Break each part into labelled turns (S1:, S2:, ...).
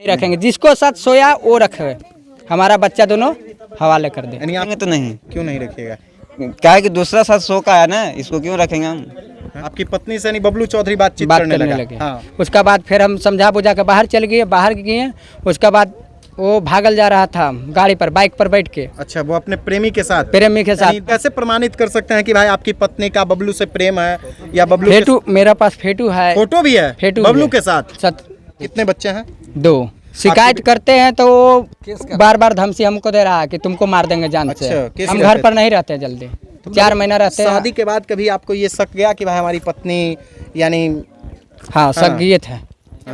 S1: रखेंगे, जिसको साथ सोया वो रखे, हमारा बच्चा दोनों हवाले कर दे।
S2: यानी तो नहीं,
S3: क्यों नहीं रखिएगा?
S2: क्या है कि दूसरा साथ सो का है ना, इसको क्यों रखेंगे हम?
S3: आपकी पत्नी से नहीं बबलू चौधरी बातचीत
S1: बात
S3: करने
S1: करने
S3: लगा।
S1: लगे।
S3: हाँ।
S1: उसका बाद फिर हम समझा बुझा के बाहर चल गए, बाहर गए। उसका बाद वो भागल जा रहा था गाड़ी पर, बाइक पर बैठ के,
S3: अच्छा, वो अपने प्रेमी के साथ?
S1: प्रेमी के
S3: यानी
S1: साथ।
S3: कैसे प्रमाणित कर सकते हैं कि भाई आपकी पत्नी का बबलू से प्रेम है या बबलू के
S1: फेटू, मेरा पास फेटू है,
S3: फोटो भी है
S1: फेटू
S3: बबलू
S1: है।
S3: के साथ? कितने बच्चे हैं?
S1: 2। शिकायत करते हैं तो वो बार बार धमकी हमको दे रहा है कि तुमको मार देंगे जान से।
S3: अच्छा, केस
S1: हम
S3: रहते
S1: घर पर नहीं रहते जल्दी, 4 महीना रहते हैं।
S3: शादी के बाद कभी आपको ये शक गया कि भाई हमारी पत्नी यानी?
S1: हाँ, शक ये था,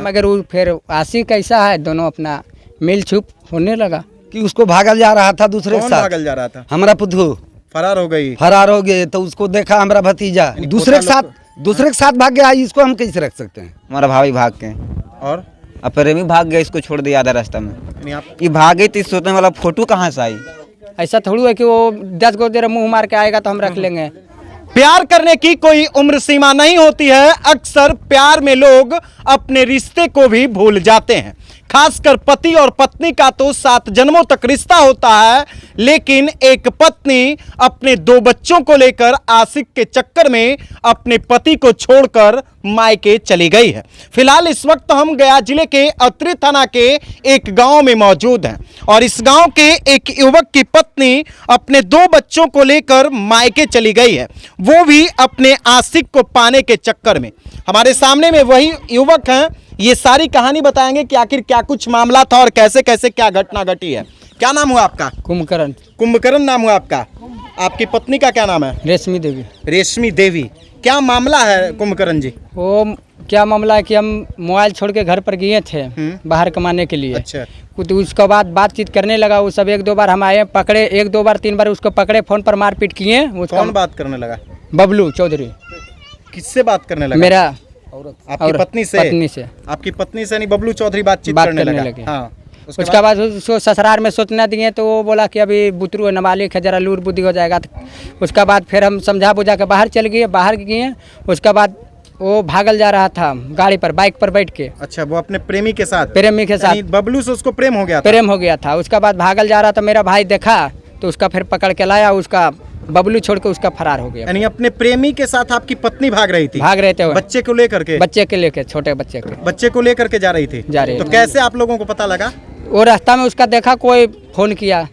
S1: मगर वो फिर आशिक कैसा है, दोनों अपना मिल छुप होने लगा।
S4: कि उसको भागल जा रहा था दूसरे के
S3: कौन
S4: साथ।
S3: भागल जा रहा था?
S4: हमारा पुद्धू
S3: फरार हो गई।
S4: फरार हो गए तो उसको देखा हमारा भतीजा दूसरे के साथ भाग गया। इसको हम कैसे रख सकते हैं?
S2: हमारा भाभी भाग के
S3: और
S2: अब प्रेमी भाग गया, इसको छोड़ दिया आधा रास्ता में।
S3: यानी आप
S2: ये भागे तो सोचने वाला फोटो कहाँ से आई?
S1: ऐसा थोड़ी है कि वो 10 गो देर मुंह मार के आएगा तो हम रख लेंगे।
S3: प्यार करने की कोई उम्र सीमा नहीं होती है। अक्सर प्यार में लोग अपने रिश्ते को भी भूल जाते हैं। खासकर पति और पत्नी का तो 7 जन्मों तक रिश्ता होता है, लेकिन एक पत्नी अपने 2 बच्चों को लेकर आशिक के चक्कर में अपने पति को छोड़कर मायके चली गई है। फिलहाल इस वक्त हम गया जिले के अतरी थाना के एक गांव में मौजूद हैं और इस गांव के एक युवक की पत्नी अपने 2 बच्चों को लेकर मायके चली गई है, वो भी अपने आशिक को पाने के चक्कर में। हमारे सामने में वही युवक हैं, ये सारी कहानी बताएंगे कि आखिर क्या कुछ मामला था और कैसे कैसे क्या घटना घटी है। क्या नाम हुआ आपका?
S1: कुंभकर्ण।
S3: कुंभकर्ण नाम हुआ आपका। आपकी पत्नी का क्या नाम है?
S1: रेशमी देवी।
S3: रेशमी देवी। क्या मामला है कुंभकर्ण जी?
S1: वो क्या मामला है कि हम मोबाइल छोड़ के घर पर गए थे बाहर कमाने के लिए।
S3: अच्छा।
S1: तो उसके बाद बातचीत करने लगा वो सब। 1-2 बार हम आए, पकड़े, 1-2 बार 3 बार उसको पकड़े, फोन पर मारपीट किए।
S3: कौन बात करने लगा?
S1: बबलू चौधरी।
S3: किससे बात करने लगा?
S1: मेरा
S3: आपकी पत्नी से?
S1: पत्नी से।
S3: आपकी पत्नी से नहीं बबलू चौधरी बातचीत
S1: बात
S3: करने
S1: करने
S3: लगा?
S1: लगे।
S3: हाँ।
S1: उसके बाद उसको ससुराल में सोचना दिए तो वो बोला कि अभी बुतरू है, नाबालिग है, जरा लूर बुद्धि हो जाएगा। उसका बाद फिर हम समझा बुझा के बाहर चल गए, बाहर गए। उसका बाद वो भागल जा रहा था गाड़ी पर, बाइक पर बैठ के।
S3: अच्छा, वो अपने प्रेमी के साथ?
S1: प्रेमी के साथ।
S3: बबलू से उसको प्रेम हो गया था?
S1: प्रेम हो गया था। उसका बाद भागल जा रहा था, मेरा भाई देखा तो उसका फिर पकड़ के लाया, उसका बबलू छोड़ के उसका फरार हो गया।
S3: यानी अपने प्रेमी के साथ आपकी पत्नी भाग रही थी?
S1: भाग रहे थे वो।
S3: बच्चे को लेकर के?
S1: बच्चे के लेके, छोटे बच्चे के।
S3: बच्चे को लेकर के जा रही थी?
S1: जा रही
S3: तो
S1: थी।
S3: कैसे आप लोगों को पता लगा?
S1: वो रास्ता में उसका देखा, कोई फोन किया।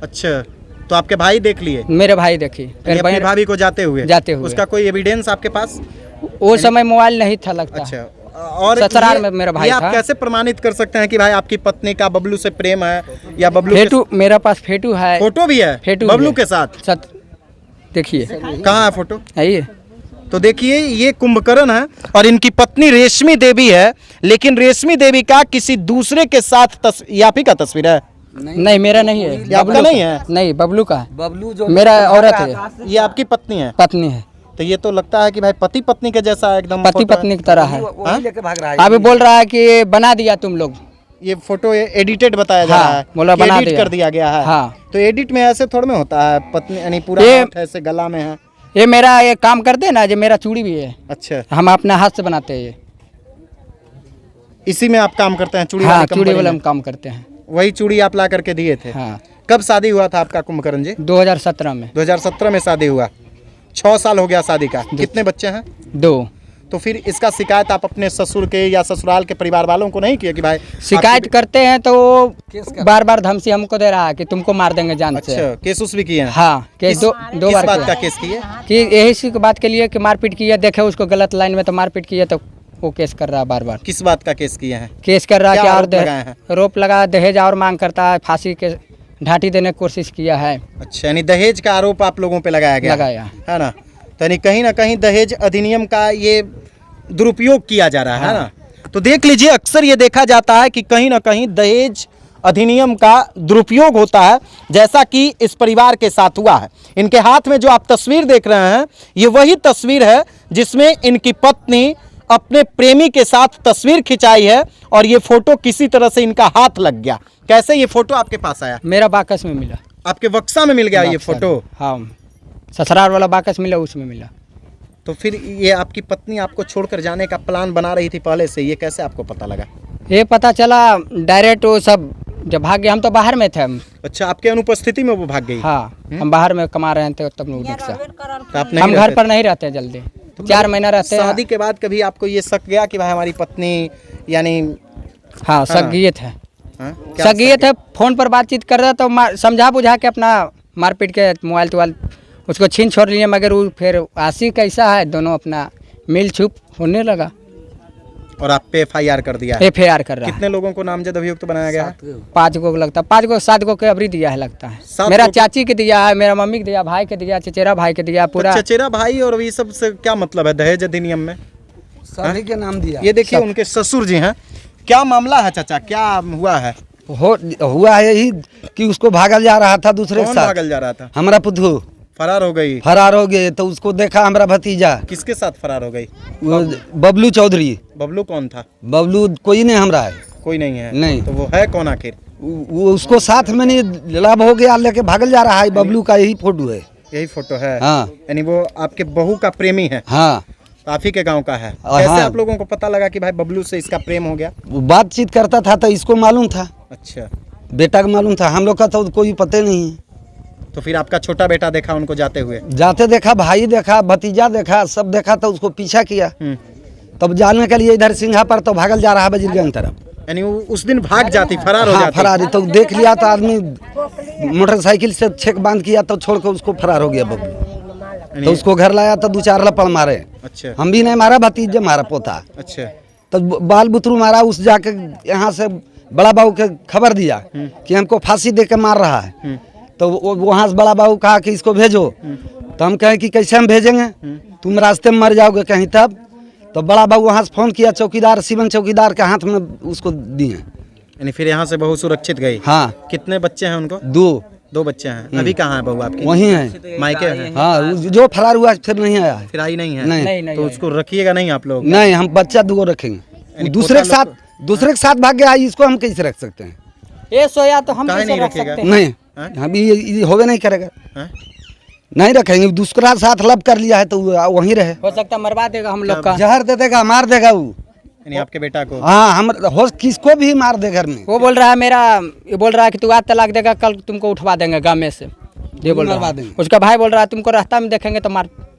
S3: अच्छा, तो आपके भाई देख लिए?
S1: मेरे भाई देखी
S3: यानी अपनी भाभी को जाते हुए? उसका कोई एविडेंस आपके पास?
S1: वो समय मोबाइल नहीं था लगता।
S3: अच्छा, और
S1: ससुराल में मेरा भाई
S3: ये आप
S1: था।
S3: कैसे प्रमाणित कर सकते हैं कि भाई आपकी पत्नी का बबलू से प्रेम है या बबलू
S1: फेटू, मेरा पास फेटू है।
S3: फोटो भी है
S1: फेटू
S3: बबलू
S1: है।
S3: के साथ?
S1: देखिए
S3: कहाँ है फोटो?
S1: है ये।
S3: तो देखिए, ये कुंभकर्ण है और इनकी पत्नी रेशमी देवी है, लेकिन रेशमी देवी का किसी दूसरे के साथ ये आप ही का तस्वीर है?
S1: नहीं, मेरा नहीं है।
S3: ये आपका नहीं है?
S1: नहीं, बबलू का है।
S4: बबलू जो
S1: मेरा औरत है।
S3: ये आपकी पत्नी है?
S1: पत्नी है।
S3: तो ये तो लगता है कि भाई पति पत्नी के जैसा एकदम
S1: पति पत्नी की तरह है।
S4: लेके भाग रहा है।
S1: अभी बोल रहा है कि बना दिया तुम लोग।
S3: ये फोटो एडिटेड बताया जा रहा है,
S1: बोला बना
S3: एडिट कर दिया गया है।
S1: हाँ।
S3: तो एडिट में ऐसे थोड़ा में होता है, पत्नी यानी पूरा हाथ ऐसे गला में है।
S1: ये मेरा ये काम करते हैं ना, जो मेरा चूड़ी भी है।
S3: अच्छा,
S1: हम अपने हाथ से बनाते हैं ये।
S3: इसी में आप काम करते हैं? चूड़ी
S1: हाँ,
S3: वाली
S1: चूड़ी
S3: कंपनी
S1: वाला
S3: में?
S1: हम काम करते हैं।
S3: वही चूड़ी आप ला करके दिए थे?
S1: हाँ।
S3: कब शादी हुआ था आपका कुंभकर्ण जी?
S1: 2017 में।
S3: 2017 में शादी हुआ। 6 साल हो गया शादी का। कितने बच्चे हैं?
S1: 2।
S3: तो फिर इसका शिकायत आप अपने ससुर के या ससुराल के परिवार वालों को नहीं किया कि भाई
S1: शिकायत करते हैं तो वो बार बार धमकी हमको दे रहा है कि तुमको मार देंगे जान से।
S3: अच्छा, केस उस भी किए हैं?
S1: हाँ, केस दो
S3: किस
S1: बार
S3: बात
S1: किया।
S3: का केस किए?
S1: कि यही सी बात के लिए कि मारपीट किया, देखे उसको गलत लाइन में तो मारपीट किया, तो वो केस कर रहा है बार बार।
S3: किस बात का केस किए हैं?
S1: केस कर रहा है
S3: क्या
S1: कि और
S3: आरोप लगाए हैं?
S1: आरोप लगा, दहेज और मांग करता है, फांसी के ढाटी देने की कोशिश किया है।
S3: अच्छा, यानी दहेज का आरोप आप लोगों पे लगाया गया
S1: लगाया
S3: है ना? तो यानी कहीं ना कहीं दहेज अधिनियम का ये दुरुपयोग किया जा रहा है ना? तो देख लीजिए, अक्सर ये देखा जाता है कि कहीं ना कहीं दहेज अधिनियम का दुरुपयोग होता है, जैसा कि इस परिवार के साथ हुआ है। इनके हाथ में जो आप तस्वीर देख रहे हैं, ये वही तस्वीर है जिसमें इनकी पत्नी अपने प्रेमी के साथ तस्वीर खिंचाई है और ये फोटो किसी तरह से इनका हाथ लग गया। कैसे ये फोटो आपके पास आया?
S1: मेरा बाकस में मिला।
S3: आपके बक्सा में मिल गया ये फोटो?
S1: हाँ, ससुराल वाला बाकस मिला, उसमें मिला।
S3: तो फिर ये आपकी पत्नी आपको छोड़कर जाने का प्लान बना रही थी पहले से, ये कैसे आपको पता लगा?
S1: ये पता चला डायरेक्ट वो सब जब भाग गए, हम तो बाहर में थे हम।
S3: अच्छा, आपके अनुपस्थिति में वो भाग गई?
S1: हाँ, हम बाहर में कमा रहे थे तब रिक्शा।
S3: तो आप नहीं
S1: हम घर
S3: रहते
S1: पर नहीं रहते जल्दी, 4 महीना रहते हैं।
S3: शादी के बाद कभी आपको ये शक गया कि भाई हमारी पत्नी यानी
S1: हाँ, सगियत है।
S3: हाँ? क्या
S1: सगियत है, फोन पर बातचीत कर रहा तो समझा बुझा के अपना मारपीट के मोबाइल तोबाइल उसको छीन छोड़ लिए, मगर वो फिर आशिक कैसा है, दोनों अपना मिल छुप होने लगा।
S3: और आप पे FIR कर दिया है?
S1: FIR कर रहा है।
S3: कितने लोगों को नामजद अभियुक्त तो बनाया गया है?
S1: 5 को लगता है, 5 को 7 को अबरी दिया है लगता है।
S3: 7
S1: मेरा
S3: को-
S1: चाची के दिया है, मेरा मम्मी के दिया, भाई के दिया, चचेरा भाई के दिया, पूरा
S3: तो चचेरा भाई और ये सब से क्या मतलब है दहेज अधिनियम में?
S4: सभी के नाम दिया।
S3: ये देखिए उनके ससुर जी हैं। क्या मामला है चाचा, क्या हुआ है?
S4: हुआ है यही कि उसको भागल जा रहा था दूसरे के
S3: कौन
S4: साथ।
S3: भागल जा रहा था?
S4: हमारा पुतहू
S3: फरार हो गई?
S4: फरार हो गए तो उसको देखा हमारा भतीजा,
S3: किसके साथ फरार हो गई?
S4: वो बबलू चौधरी।
S3: बबलू कौन था?
S4: बबलू कोई नहीं हमरा है,
S3: कोई नहीं है?
S4: नहीं।
S3: तो वो है कौन आखिर?
S4: वो उसको साथ में नहीं लाभ हो गया, लेके भागल जा रहा है। बबलू का यही फोटो है।
S3: यही फोटो है?
S4: हाँ
S3: यानी वो आपके बहू का प्रेमी है?
S4: हाँ,
S3: तो आप ही के गांव का है?
S4: हाँ।
S3: कैसे आप लोगों को पता लगा कि भाई बबलू से इसका प्रेम हो गया?
S4: वो बातचीत करता था तो इसको मालूम था,
S3: अच्छा,
S4: बेटा को मालूम था, हम लोग का तो कोई पता नहीं है।
S3: तो फिर आपका छोटा बेटा देखा उनको जाते हुए?
S4: जाते देखा, भाई देखा, भतीजा देखा, सब देखा तो उसको पीछा किया। तब जाने के लिए इधर सिंघा पर तो भागल जा रहा है बजीरगंज तरफ।
S3: यानी वो उस दिन भाग जाती, फरार हो
S4: हाँ,
S3: जाती?
S4: फरारी तो देख लिया तो आदमी मोटरसाइकिल से छेक बांध किया तो छोड़ कर उसको फरार हो गया बबलू।
S3: यानी-
S4: तो उसको घर लाया तो 2-4 लपड़ मारे।
S3: अच्छा
S4: हम भी नहीं मारा, भतीजे मारा पोता।
S3: अच्छा।
S4: तो बाल बुतरू मारा, उस जाके यहाँ से बड़ा बाबू के खबर दिया कि हमको फांसी दे के मार रहा है। तो वहाँ से बड़ा बाबू कहा कि इसको भेजो। तो हम कहें कि कैसे हम भेजेंगे, तुम रास्ते में मर जाओगे कहीं। तब तो बड़ा बाबू वहाँ से फोन किया चौकीदार, शिवन चौकीदार के हाथ में उसको दिए।
S3: यानी फिर यहाँ से बहू सुरक्षित गई?
S4: हाँ,
S3: कितने बच्चे हैं उनको? 2 बच्चे हैं। अभी कहाँ है बहू आपकी?
S4: वही है,
S3: मायके हैं?
S4: हाँ, जो फरार हुआ फिर नहीं आया है।
S3: फिर आई नहीं है?
S4: नहीं
S3: तो उसको रखिएगा नहीं आप लोग?
S4: नहीं, हम बच्चा 2 रखेंगे। दूसरे के साथ भाग गया, इसको हम कैसे रख सकते हैं?
S1: ये सोया तो हम
S3: काहे
S1: कैसे
S3: नहीं
S1: रख
S3: रखेगा?
S1: सकते हैं?
S4: नहीं, हम ये होवे नहीं करेगा,
S3: हैं?
S4: नहीं रखेंगे। दूसरा साथ लब कर लिया है तो वहीं रहे।
S1: हो सकता है मरवा देगा हम लोग का।
S4: जहर दे देगा, मार देगा वो।
S3: यानी आपके बेटा को?
S4: हाँ, हम हो किसको भी मार दे घर में।
S1: वो बोल रहा है ये बोल रहा है कि तू आज तलाक देगा, कल तुमको उठवा देंगे गाँव में से। ये बोल रहा
S4: मरवा
S1: है।
S4: देंगे।
S1: उसका भाई बोल रहा है तुमको रास्ता में देखेंगे तो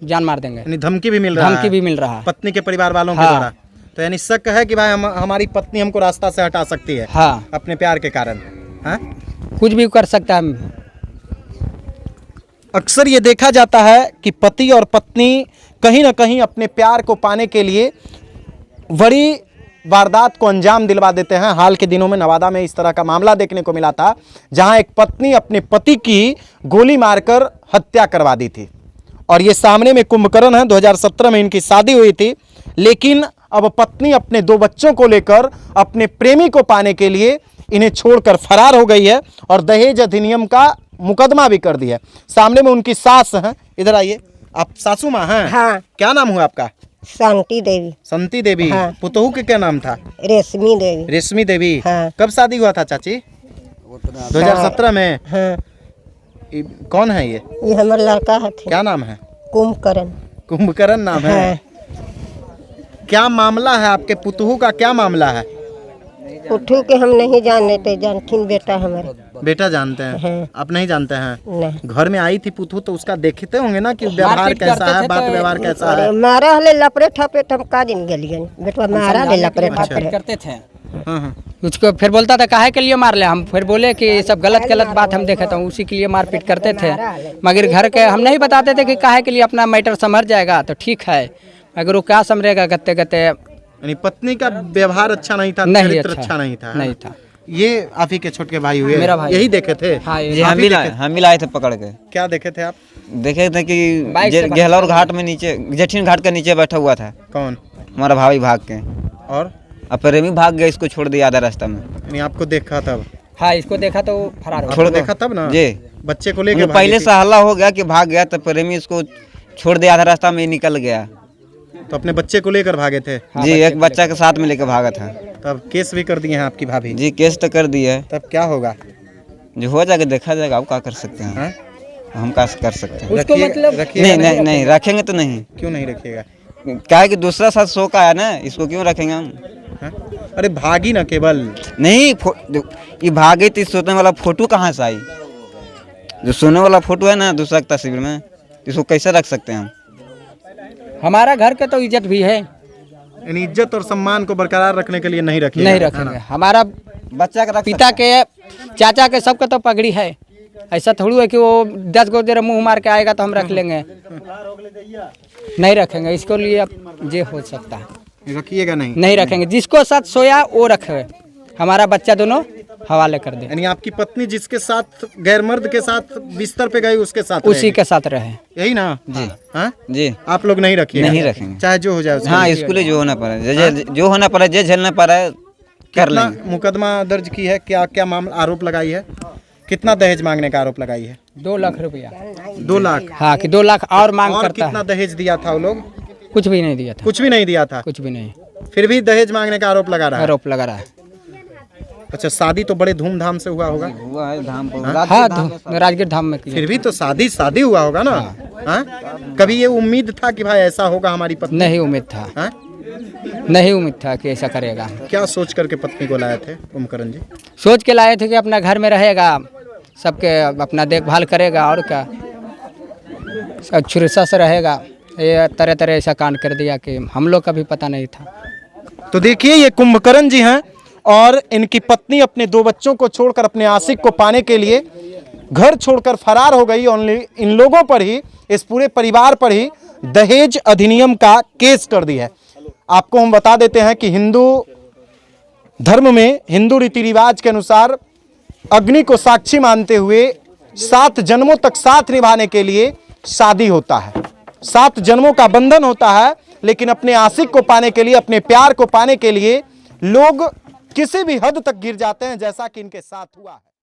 S1: जान मार देंगे।
S3: यानी धमकी भी मिल रहा है?
S1: धमकी भी मिल रहा है।
S3: पत्नी के परिवार वालों के
S1: हाँ।
S3: द्वारा? तो यानी शक है कि भाई हमारी पत्नी हमको रास्ता से हटा सकती है?
S1: हाँ,
S3: अपने प्यार के कारण? हाँ?
S1: कुछ भी कर सकता है।
S3: अक्सर ये देखा जाता है कि पति और पत्नी कहीं ना कहीं अपने प्यार को पाने के लिए बड़ी वारदात को अंजाम दिलवा देते हैं। हाल के दिनों में नवादा में इस तरह का मामला देखने को मिला था, जहां एक पत्नी अपने पति की गोली मारकर हत्या करवा दी थी। और ये सामने में कुंभकर्ण है, 2017 में इनकी शादी हुई थी, लेकिन अब पत्नी अपने 2 बच्चों को लेकर अपने प्रेमी को पाने के लिए इन्हें छोड़कर फरार हो गई है और दहेज अधिनियम का मुकदमा भी कर दिया है। सामने में उनकी सास हैं, इधर आइए। आप सासू माँ हैं?
S5: हाँ।
S3: क्या नाम हुआ आपका?
S5: शांति देवी।
S3: संती देवी।
S5: हाँ।
S3: पुतहू के क्या नाम था?
S5: रेशमी देवी।
S3: रेशमी देवी।
S5: हाँ।
S3: कब शादी हुआ था चाची? 2017 में।
S5: हाँ,
S3: कौन है ये?
S5: ये हमारा लड़का है थे।
S3: क्या नाम है?
S5: कुंभकर्ण।
S3: कुंभकर्ण नाम है?
S5: हाँ।
S3: क्या मामला है आपके पुतहू का, क्या मामला है?
S5: उठू के हम नहीं जानते, जानकिन बेटा हमारा।
S3: बेटा जानते हैं?
S5: हाँ।
S3: आप नहीं जानते हैं?
S5: नहीं।
S3: घर में आई थी पुतहू तो उसका देखते होंगे ना कि व्यवहार
S1: मारपीट
S3: कैसा
S1: करते
S3: है,
S1: थे
S3: बात
S1: तो-
S3: व्यवहार कैसा है?
S5: मारा हले लपड़े ठपे हम का दिन गेलियन बेटवा, मारा हले लपड़े ठपे।
S1: करते थे।
S3: हाँ हाँ।
S1: उसको फिर बोलता था काहे के लिए मार ले, हम फिर बोले कि सब गलत गलत बात हम देखे थे, उसी के लिए मारपीट करते थे। मगर घर के हम नहीं बताते थे कि काहे के लिए, अपना मैटर समझ जाएगा तो ठीक है, मगर वो क्या समझेगा गत्ते गत्ते।
S3: यानी पत्नी का व्यवहार अच्छा नहीं था,
S1: नहीं
S3: चरित्र अच्छा नहीं था?
S1: नहीं था।
S3: ये आप ही के छोटे भाई हुए?
S1: मेरा भाई।
S3: यही देखे थे?
S1: हाँ,
S2: जी हम भी लाए थे पकड़ के।
S3: क्या देखे थे आप?
S2: देखे थे कि
S1: बाइक से
S2: गेहलौर घाट में नीचे, जेठिन घाट के नीचे बैठा हुआ था
S3: कौन?
S2: हमारा भाभी भाग के,
S3: और
S2: अब प्रेमी भाग गया, इसको छोड़ दिया आधा रास्ता में।
S3: यानी आपको देखा तब?
S1: हाँ, इसको देखा तो फरार हो
S3: आपको देखा तब ना?
S2: जी।
S3: बच्चे को लेके
S2: उन्हें पहले से हल्ला हो गया कि भाग गया, तो प्रेमी इसको छोड़ दिया आधा रास्ता में, निकल गया।
S3: तो अपने बच्चे को लेकर भागे थे?
S2: जी, एक बच्चा के साथ में लेकर भागा था।
S3: तब केस भी कर दिए हैं आपकी भाभी?
S2: जी, केस तो कर दिए।
S3: तब क्या होगा?
S2: जो हो जाएगा देखा जाएगा, अब क्या कर सकते हैं?
S3: हाँ?
S2: हम क्या कर सकते हैं?
S1: उसको मतलब
S3: रखिएगा
S2: नहीं नहीं नहीं, रखेंगे तो नहीं।
S3: क्यों नहीं रखिएगा?
S2: क्या है कि दूसरा साथ शो का है ना, इसको क्यों रखेंगे हम?
S3: हैं? अरे भागी ना केवल।
S2: नहीं ये भागे तो सोने वाला फोटो कहाँ से आई? जो सोने वाला फोटो है ना दूसरा की तस्वीर में, इसको कैसे रख सकते हैं हम?
S1: हमारा घर का तो इज्जत भी है,
S3: यानी इज्जत और सम्मान को बरकरार रखने के लिए नहीं रखिए।
S1: नहीं रखेंगे। हमारा
S2: बच्चा का रख
S1: पिता के चाचा के सबका तो पगड़ी है, ऐसा थोड़ी है कि वो 10 गो देर मुंह मार के आएगा तो हम रख लेंगे, नहीं रखेंगे। इसको लिए अब जे हो सकता है
S3: रखिएगा नहीं।
S1: नहीं रखेंगे, जिसको साथ सोया वो रखे, हमारा बच्चा दोनों हवाले कर दे।
S3: यानी आपकी पत्नी जिसके साथ गैर मर्द के साथ बिस्तर पे गई उसके साथ
S1: उसी के साथ रहे।
S3: यही ना?
S2: जी
S3: हाँ?
S2: जी
S3: आप लोग नहीं रखिए?
S2: नहीं रखेंगे,
S3: चाहे जो हो जाए उसके
S2: हाँ
S3: लिए।
S2: इसको लिए जो होना पड़े, जो होना पड़े, जो झेलना पड़ा है कर
S3: कितना
S2: लेंगे।
S3: मुकदमा दर्ज की है? क्या क्या मामला आरोप लगाई है? कितना दहेज मांगने का आरोप लगाई है?
S1: 2 लाख रुपया।
S3: 2 लाख?
S1: हाँ कि 2 लाख और मांग
S3: और
S1: करता
S3: कितना
S1: है।
S3: दहेज दिया था वो लोग?
S1: कुछ भी नहीं दिया था,
S3: कुछ भी नहीं दिया था,
S1: कुछ भी नहीं,
S3: फिर भी दहेज मांगने का आरोप लगा रहा है।
S1: आरोप लगा रहा है।
S3: अच्छा, शादी तो बड़े धूमधाम से हुआ होगा?
S2: हुआ है धाम पर,
S1: हाँ राजगीर धाम में किया।
S3: फिर भी तो शादी हुआ होगा ना? हाँ? कभी ये उम्मीद था कि भाई ऐसा होगा हमारी पत्नी?
S1: नहीं उम्मीद था,
S3: हाँ?
S1: नहीं उम्मीद था कि ऐसा करेगा।
S3: क्या सोच करके पत्नी को लाए थे ओमकरण जी?
S1: सोच के लाए थे कि अपना घर में रहेगा, सबके अपना देखभाल करेगा और क्या, सब सुरक्षा से रहेगा। ये तरह तरह ऐसा कांड कर दिया कि हम लोग का भी पता नहीं था।
S3: तो देखिए ये कुंभकर्ण जी हैं और इनकी पत्नी अपने 2 बच्चों को छोड़कर अपने आशिक को पाने के लिए घर छोड़कर फरार हो गई। ओनली इन लोगों पर ही, इस पूरे परिवार पर ही दहेज अधिनियम का केस कर दी है। आपको हम बता देते हैं कि हिंदू धर्म में, हिंदू रीति रिवाज के अनुसार अग्नि को साक्षी मानते हुए 7 जन्मों तक साथ निभाने के लिए शादी होता है, 7 जन्मों का बंधन होता है। लेकिन अपने आशिक को पाने के लिए, अपने प्यार को पाने के लिए लोग किसी भी हद तक गिर जाते हैं, जैसा कि इनके साथ हुआ है।